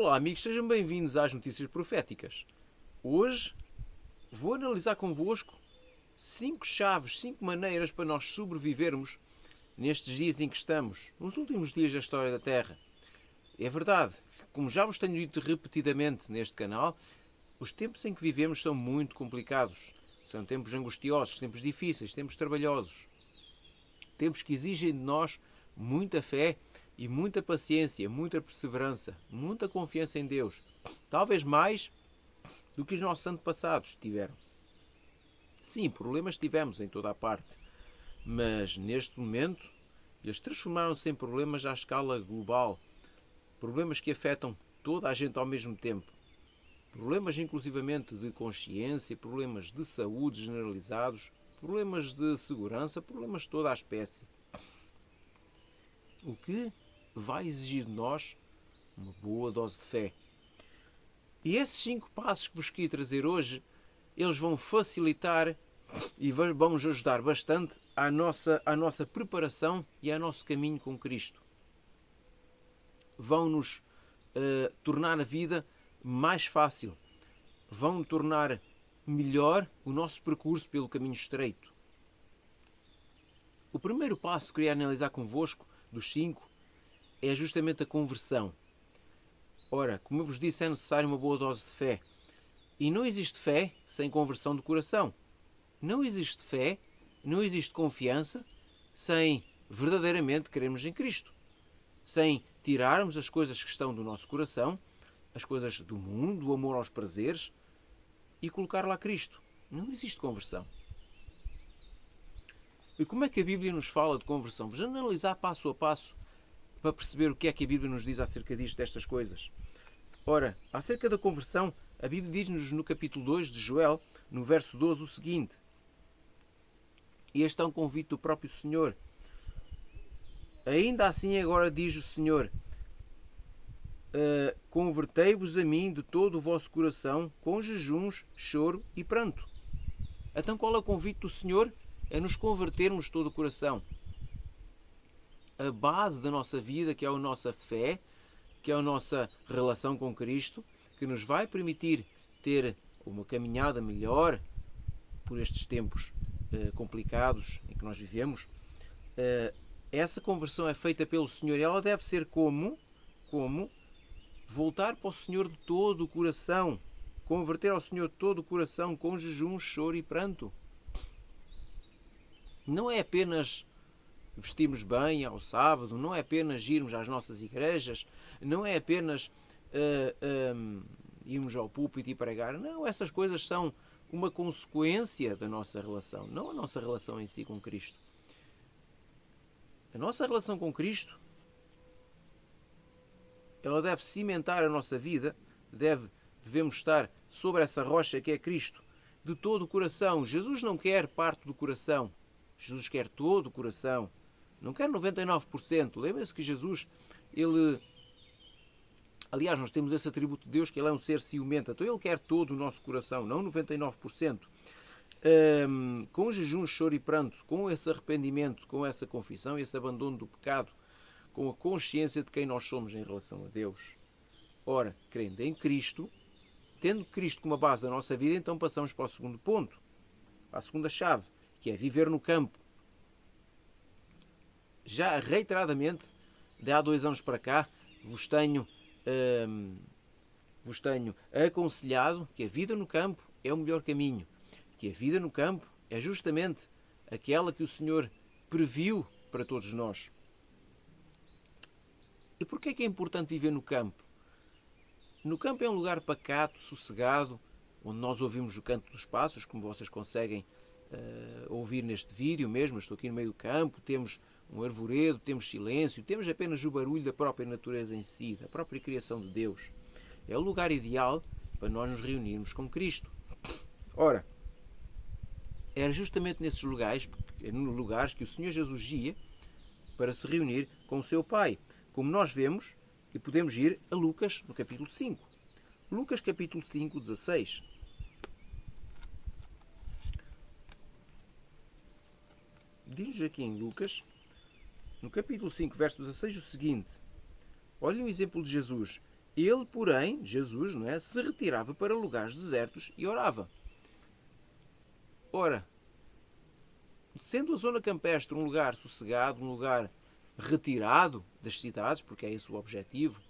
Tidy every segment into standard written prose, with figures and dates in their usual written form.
Olá amigos, sejam bem-vindos às Notícias Proféticas. Hoje vou analisar convosco 5 chaves, 5 maneiras para nós sobrevivermos nestes dias em que estamos, nos últimos dias da história da Terra. É verdade, como já vos tenho dito repetidamente neste canal, os tempos em que vivemos são muito complicados. São tempos angustiosos, tempos difíceis, tempos trabalhosos. Tempos que exigem de nós muita fé e muita paciência, muita perseverança, muita confiança em Deus. Talvez mais do que os nossos antepassados tiveram. Sim, problemas tivemos em toda a parte, mas neste momento eles transformaram-se em problemas à escala global. Problemas que afetam toda a gente ao mesmo tempo. Problemas inclusivamente de consciência, problemas de saúde generalizados, problemas de segurança, problemas de toda a espécie. O que vai exigir de nós uma boa dose de fé. E esses 5 passos que vos queria trazer hoje, eles vão facilitar e vão nos ajudar bastante à nossa preparação e ao nosso caminho com Cristo. Vão-nos tornar a vida mais fácil. Vão tornar melhor o nosso percurso pelo caminho estreito. O primeiro passo que queria analisar convosco, dos 5, é justamente a conversão. Ora, como eu vos disse, é necessário uma boa dose de fé. E não existe fé sem conversão do coração. Não existe fé, não existe confiança sem verdadeiramente crermos em Cristo. Sem tirarmos as coisas que estão do nosso coração, as coisas do mundo, do amor aos prazeres, e colocar lá Cristo. Não existe conversão. E como é que a Bíblia nos fala de conversão? Vamos analisar passo a passo para perceber o que é que a Bíblia nos diz acerca destas coisas. Ora, acerca da conversão, a Bíblia diz-nos no capítulo 2 de Joel, no verso 12, o seguinte. E este é um convite do próprio Senhor. Ainda assim agora diz o Senhor, convertei-vos a mim de todo o vosso coração, com jejuns, choro e pranto. Então qual é o convite do Senhor? É nos convertermos de todo o coração. A base da nossa vida, que é a nossa fé, que é a nossa relação com Cristo, que nos vai permitir ter uma caminhada melhor por estes tempos complicados em que nós vivemos. Essa conversão é feita pelo Senhor e ela deve ser como voltar para o Senhor de todo o coração, converter ao Senhor de todo o coração com jejum, choro e pranto. Não é apenas vestirmos bem ao sábado, não é apenas irmos às nossas igrejas, não é apenas irmos ao púlpito e pregar. Não, essas coisas são uma consequência da nossa relação, não a nossa relação em si com Cristo. A nossa relação com Cristo, ela deve cimentar a nossa vida, devemos estar sobre essa rocha que é Cristo, de todo o coração. Jesus não quer parte do coração, Jesus quer todo o coração. Não quer 99%. Lembre-se que Jesus, aliás, nós temos esse atributo de Deus, que ele é um ser ciumento. Então ele quer todo o nosso coração, não 99%. Com jejum, choro e pranto, com esse arrependimento, com essa confissão, esse abandono do pecado, com a consciência de quem nós somos em relação a Deus. Ora, crendo em Cristo, tendo Cristo como a base da nossa vida, então passamos para o segundo ponto, para a segunda chave, que é viver no campo. Já reiteradamente, de há 2 anos para cá, vos tenho aconselhado que a vida no campo é o melhor caminho. Que a vida no campo é justamente aquela que o Senhor previu para todos nós. E porquê é que é importante viver no campo? No campo é um lugar pacato, sossegado, onde nós ouvimos o canto dos pássaros, como vocês conseguem ouvir neste vídeo mesmo. Eu estou aqui no meio do campo, temos um arvoredo, temos silêncio, temos apenas o barulho da própria natureza em si, da própria criação de Deus. É o lugar ideal para nós nos reunirmos com Cristo. Ora, era justamente nesses lugares que o Senhor Jesus ia para se reunir com o seu Pai. Como nós vemos, e podemos ir a Lucas, no capítulo 5. Lucas, capítulo 5, 16. Diz-nos aqui em Lucas, no capítulo 5, verso 16, o seguinte. Olhem o exemplo de Jesus. Ele, porém, Jesus, não é, se retirava para lugares desertos e orava. Ora, sendo a zona campestre um lugar sossegado, um lugar retirado das cidades, porque é esse o objetivo,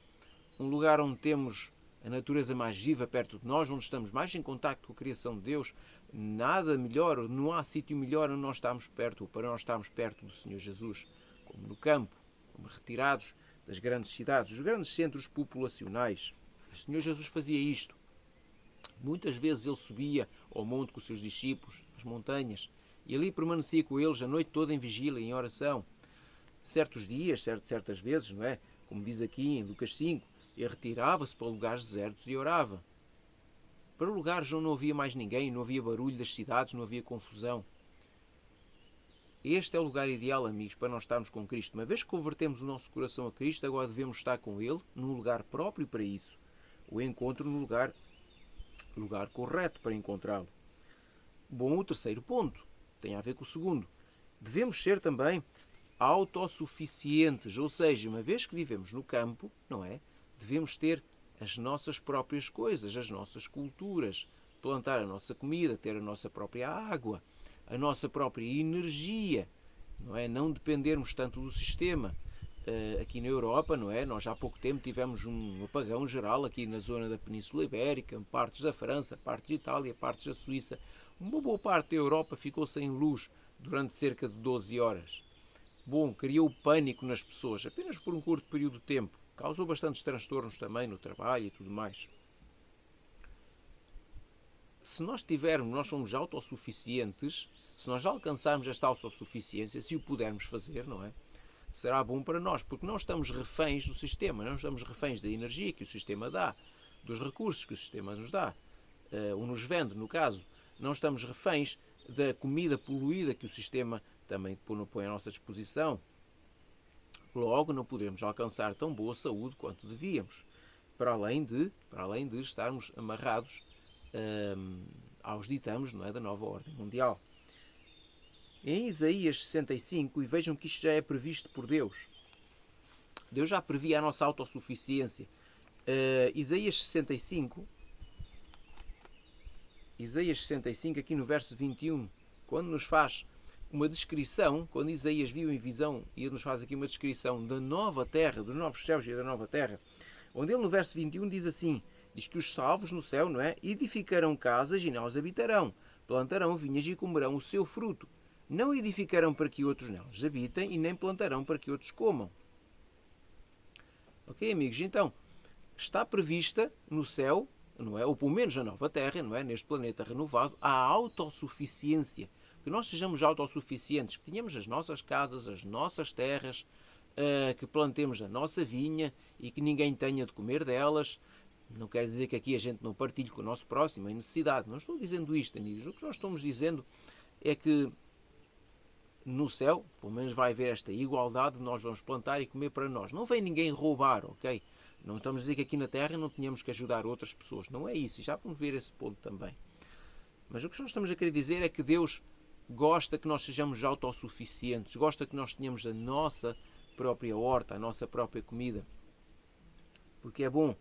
um lugar onde temos a natureza mais viva perto de nós, onde estamos mais em contacto com a criação de Deus, nada melhor, não há sítio melhor onde nós estamos perto, ou para nós estarmos perto do Senhor Jesus, como no campo, como retirados das grandes cidades, dos grandes centros populacionais. O Senhor Jesus fazia isto. Muitas vezes ele subia ao monte com os seus discípulos, às montanhas, e ali permanecia com eles a noite toda em vigília, em oração. Certos dias, certas vezes, não é? Como diz aqui em Lucas 5, ele retirava-se para lugares desertos e orava. Para lugares onde não havia mais ninguém, não havia barulho das cidades, não havia confusão. Este é o lugar ideal, amigos, para nós estarmos com Cristo. Uma vez que convertemos o nosso coração a Cristo, agora devemos estar com Ele num lugar próprio para isso. O encontro no lugar correto para encontrá-lo. Bom, o terceiro ponto tem a ver com o segundo. Devemos ser também autossuficientes, ou seja, uma vez que vivemos no campo, não é? Devemos ter as nossas próprias coisas, as nossas culturas, plantar a nossa comida, ter a nossa própria água, a nossa própria energia, não é? Não dependermos tanto do sistema. Aqui na Europa, não é? Nós há pouco tempo tivemos um apagão geral aqui na zona da Península Ibérica, partes da França, partes de Itália, partes da Suíça. Uma boa parte da Europa ficou sem luz durante cerca de 12 horas. Bom, criou pânico nas pessoas, apenas por um curto período de tempo. Causou bastantes transtornos também no trabalho e tudo mais. Se nós somos autossuficientes, se nós alcançarmos esta autossuficiência, se o pudermos fazer, não é? Será bom para nós, porque não estamos reféns do sistema, não estamos reféns da energia que o sistema dá, dos recursos que o sistema nos dá, ou nos vende, no caso. Não estamos reféns da comida poluída que o sistema também põe à nossa disposição. Logo, não podemos alcançar tão boa saúde quanto devíamos, para além de estarmos amarrados aos ditames, não é, da nova ordem mundial. Em Isaías 65, e vejam que isto já é previsto por Deus. Deus já previa a nossa autossuficiência. Isaías 65, aqui no verso 21, quando nos faz uma descrição, quando Isaías viu em visão, e ele nos faz aqui uma descrição da nova terra, dos novos céus e da nova terra, onde ele no verso 21 diz assim, diz que os salvos no céu, não é? Edificarão casas e nelas habitarão, plantarão vinhas e comerão o seu fruto. Não edificarão para que outros nelas habitem e nem plantarão para que outros comam. Ok, amigos? Então, está prevista no céu, não é? Ou pelo menos na nova terra, não é? Neste planeta renovado, a autossuficiência. Que nós sejamos autossuficientes, que tenhamos as nossas casas, as nossas terras, que plantemos a nossa vinha e que ninguém tenha de comer delas. Não quer dizer que aqui a gente não partilhe com o nosso próximo em necessidade. Não estou dizendo isto, amigos. O que nós estamos dizendo é que no céu, pelo menos vai haver esta igualdade, nós vamos plantar e comer para nós. Não vem ninguém roubar, ok? Não estamos a dizer que aqui na Terra não tenhamos que ajudar outras pessoas. Não é isso. E já vamos ver esse ponto também. Mas o que nós estamos a querer dizer é que Deus gosta que nós sejamos autossuficientes, gosta que nós tenhamos a nossa própria horta, a nossa própria comida. Porque é bom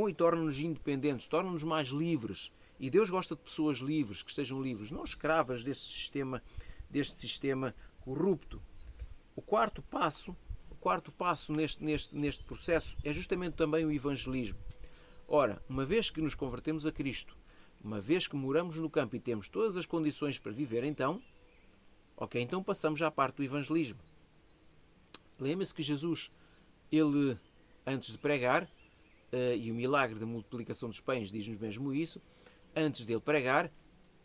e torna-nos independentes, torna-nos mais livres. E Deus gosta de pessoas livres, que estejam livres, não escravas deste sistema corrupto. O quarto passo neste processo é justamente também o evangelismo. Ora, uma vez que nos convertemos a Cristo, uma vez que moramos no campo e temos todas as condições para viver, então passamos à parte do evangelismo. Lembre-se que Jesus, ele, antes de pregar, e o milagre da multiplicação dos pães diz-nos mesmo isso, antes dele pregar,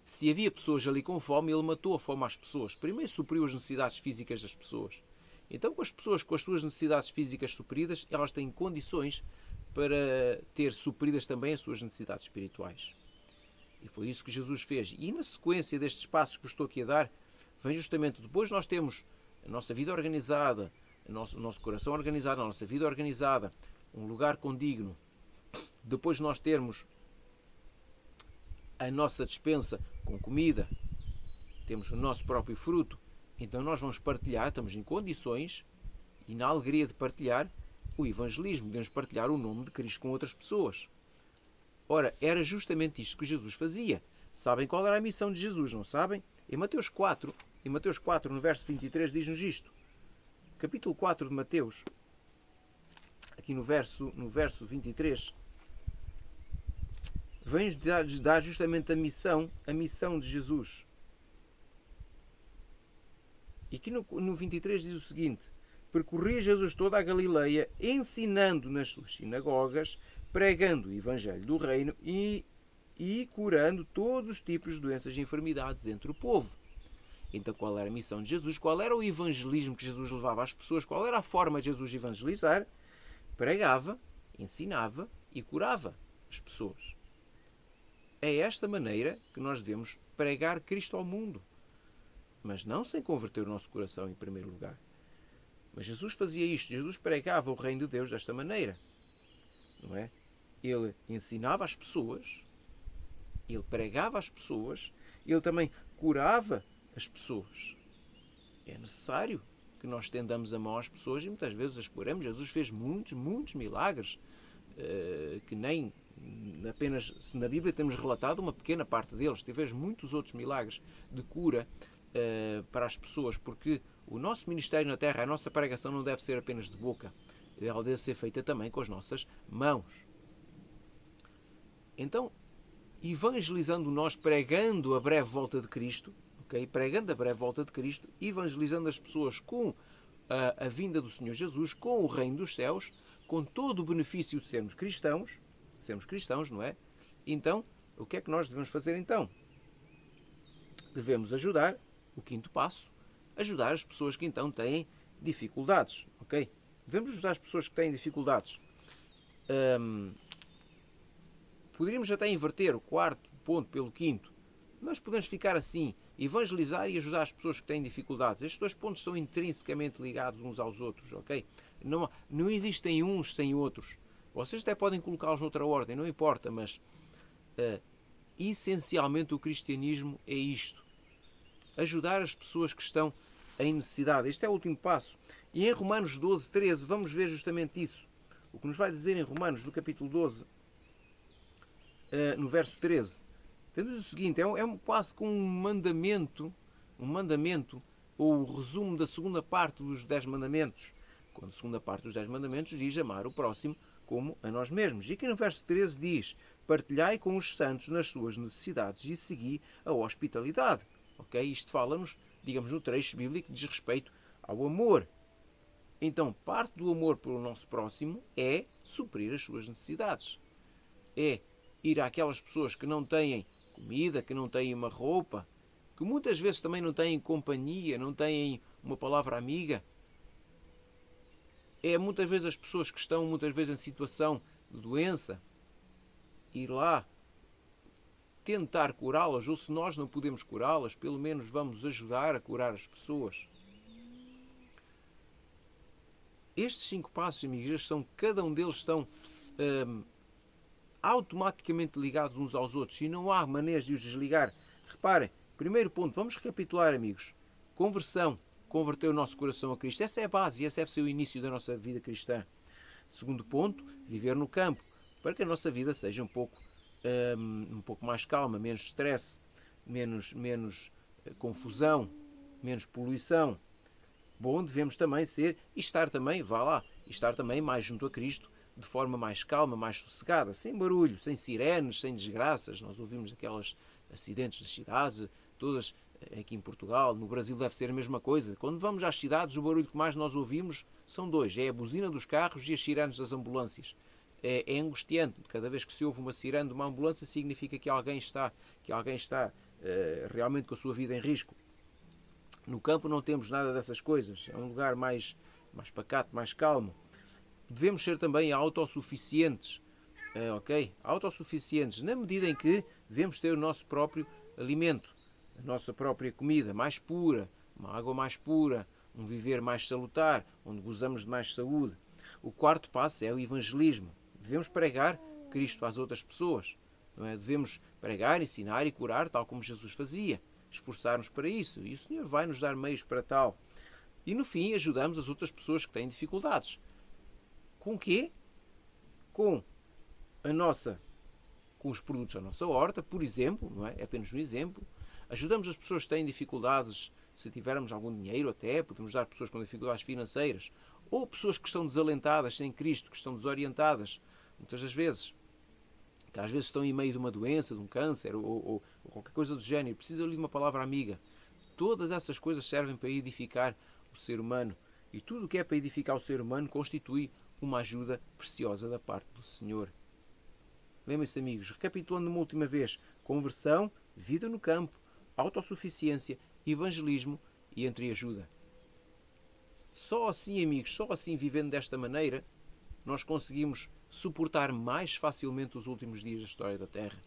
se havia pessoas ali com fome, ele matou a fome às pessoas. Primeiro supriu as necessidades físicas das pessoas. Então, com as pessoas com as suas necessidades físicas supridas, elas têm condições para ter supridas também as suas necessidades espirituais. E foi isso que Jesus fez. E na sequência destes passos que eu estou aqui a dar, vem justamente depois nós temos a nossa vida organizada, o nosso coração organizado, a nossa vida organizada, um lugar condigno. Depois nós termos a nossa despensa com comida, temos o nosso próprio fruto, então nós vamos partilhar, estamos em condições e na alegria de partilhar, o evangelismo, devemos partilhar o nome de Cristo com outras pessoas. Ora, era justamente isto que Jesus fazia. Sabem qual era a missão de Jesus, não sabem? Em Mateus 4, no verso 23, diz-nos isto. Capítulo 4 de Mateus, aqui no verso 23, vem-nos dar justamente a missão de Jesus. E aqui no 23 diz o seguinte: percorria Jesus toda a Galileia, ensinando nas suas sinagogas, pregando o evangelho do reino e curando todos os tipos de doenças e enfermidades entre o povo. Então, qual era a missão de Jesus? Qual era o evangelismo que Jesus levava às pessoas? Qual era a forma de Jesus evangelizar? Pregava, ensinava e curava as pessoas. É esta maneira que nós devemos pregar Cristo ao mundo. Mas não sem converter o nosso coração em primeiro lugar. Mas Jesus fazia isto. Jesus pregava o reino de Deus desta maneira. Não é? Ele ensinava as pessoas, ele pregava às pessoas, ele também curava as pessoas. É necessário que nós estendamos a mão às pessoas e muitas vezes as curamos. Jesus fez muitos milagres que nem apenas, se na Bíblia temos relatado uma pequena parte deles, fez muitos outros milagres de cura para as pessoas, porque o nosso ministério na Terra, a nossa pregação não deve ser apenas de boca, ela deve ser feita também com as nossas mãos. Então, evangelizando nós, pregando a breve volta de Cristo, okay? Pregando a breve volta de Cristo, evangelizando as pessoas com a vinda do Senhor Jesus, com o reino dos céus, com todo o benefício de sermos cristãos, não é? Então, o que é que nós devemos fazer então? Devemos ajudar, o quinto passo, ajudar as pessoas que então têm dificuldades, ok? Devemos ajudar as pessoas que têm dificuldades. Poderíamos até inverter o quarto ponto pelo quinto, mas podemos ficar assim, evangelizar e ajudar as pessoas que têm dificuldades. Estes dois pontos são intrinsecamente ligados uns aos outros, ok? Não existem uns sem outros. Vocês até podem colocá-los noutra ordem, não importa, mas essencialmente o cristianismo é isto. Ajudar as pessoas que estão em necessidade. Este é o último passo. E em Romanos 12, 13, vamos ver justamente isso. O que nos vai dizer em Romanos, no capítulo 12, no verso 13. Temos o seguinte, é quase como um mandamento, ou o resumo da segunda parte dos 10 mandamentos. Quando a segunda parte dos 10 mandamentos diz amar o próximo como a nós mesmos. E aqui no verso 13 diz: partilhai com os santos nas suas necessidades e segui a hospitalidade. Okay? Isto fala-nos, digamos, no trecho bíblico que diz respeito ao amor. Então, parte do amor pelo nosso próximo é suprir as suas necessidades. É ir àquelas pessoas que não têm comida, que não têm uma roupa, que muitas vezes também não têm companhia, não têm uma palavra amiga. É muitas vezes as pessoas que estão muitas vezes em situação de doença, ir lá tentar curá-las, ou se nós não podemos curá-las, pelo menos vamos ajudar a curar as pessoas. Estes 5 passos, amigos, cada um deles estão automaticamente ligados uns aos outros e não há maneiras de os desligar. Reparem, primeiro ponto, vamos recapitular, amigos. Conversão, converter o nosso coração a Cristo. Essa é a base, esse deve ser o início da nossa vida cristã. Segundo ponto, viver no campo, para que a nossa vida seja um pouco mais calma, menos stress, menos confusão, menos poluição. Bom, devemos também ser e estar também mais junto a Cristo, de forma mais calma, mais sossegada, sem barulho, sem sirenes, sem desgraças. Nós ouvimos aqueles acidentes das cidades, todas aqui em Portugal, no Brasil deve ser a mesma coisa. Quando vamos às cidades, o barulho que mais nós ouvimos são dois, é a buzina dos carros e as sirenes das ambulâncias. É angustiante, cada vez que se ouve uma sirene de uma ambulância significa que alguém está realmente com a sua vida em risco. No campo não temos nada dessas coisas, é um lugar mais pacato, mais calmo. Devemos ser também autossuficientes, ok? Autossuficientes, na medida em que devemos ter o nosso próprio alimento, a nossa própria comida mais pura, uma água mais pura, um viver mais salutar, onde gozamos de mais saúde. O quarto passo é o evangelismo. Devemos pregar Cristo às outras pessoas, não é? Devemos pregar, ensinar e curar, tal como Jesus fazia. Esforçar-nos para isso, e o Senhor vai nos dar meios para tal. E no fim ajudamos as outras pessoas que têm dificuldades. Com o quê? Com a nossa, com os produtos da nossa horta, por exemplo, não é? É apenas um exemplo. Ajudamos as pessoas que têm dificuldades, se tivermos algum dinheiro até, podemos dar a pessoas com dificuldades financeiras, ou pessoas que estão desalentadas sem Cristo, que estão desorientadas, muitas das vezes, que às vezes estão em meio de uma doença, de um câncer, ou qualquer coisa do género, precisam de uma palavra amiga. Todas essas coisas servem para edificar o ser humano. E tudo o que é para edificar o ser humano constitui uma ajuda preciosa da parte do Senhor. Lembrem-se, amigos, recapitulando uma última vez: conversão, vida no campo, autossuficiência, evangelismo e entreajuda. Só assim, amigos, só assim, vivendo desta maneira, nós conseguimos suportar mais facilmente os últimos dias da história da Terra,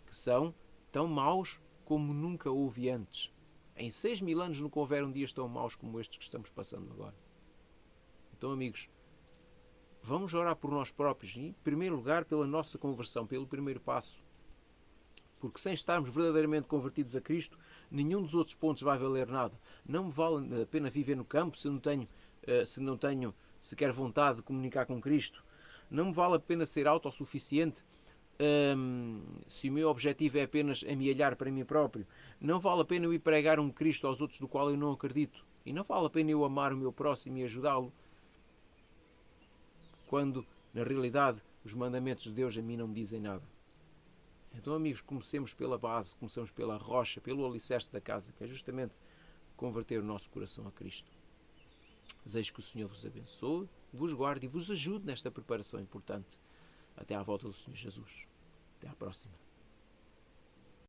que são tão maus como nunca houve antes. Em 6.000 anos nunca houveram dias tão maus como estes que estamos passando agora. Então, amigos, vamos orar por nós próprios e, em primeiro lugar, pela nossa conversão, pelo primeiro passo. Porque sem estarmos verdadeiramente convertidos a Cristo, nenhum dos outros pontos vai valer nada. Não me vale a pena viver no campo se não tenho sequer vontade de comunicar com Cristo. Não me vale a pena ser autossuficiente se o meu objetivo é apenas amealhar para mim próprio. Não vale a pena eu ir pregar um Cristo aos outros do qual eu não acredito. E não vale a pena eu amar o meu próximo e ajudá-lo, quando, na realidade, os mandamentos de Deus a mim não me dizem nada. Então, amigos, comecemos pela base, começamos pela rocha, pelo alicerce da casa, que é justamente converter o nosso coração a Cristo. Desejo que o Senhor vos abençoe, vos guarde e vos ajude nesta preparação importante até à volta do Senhor Jesus. Até à próxima.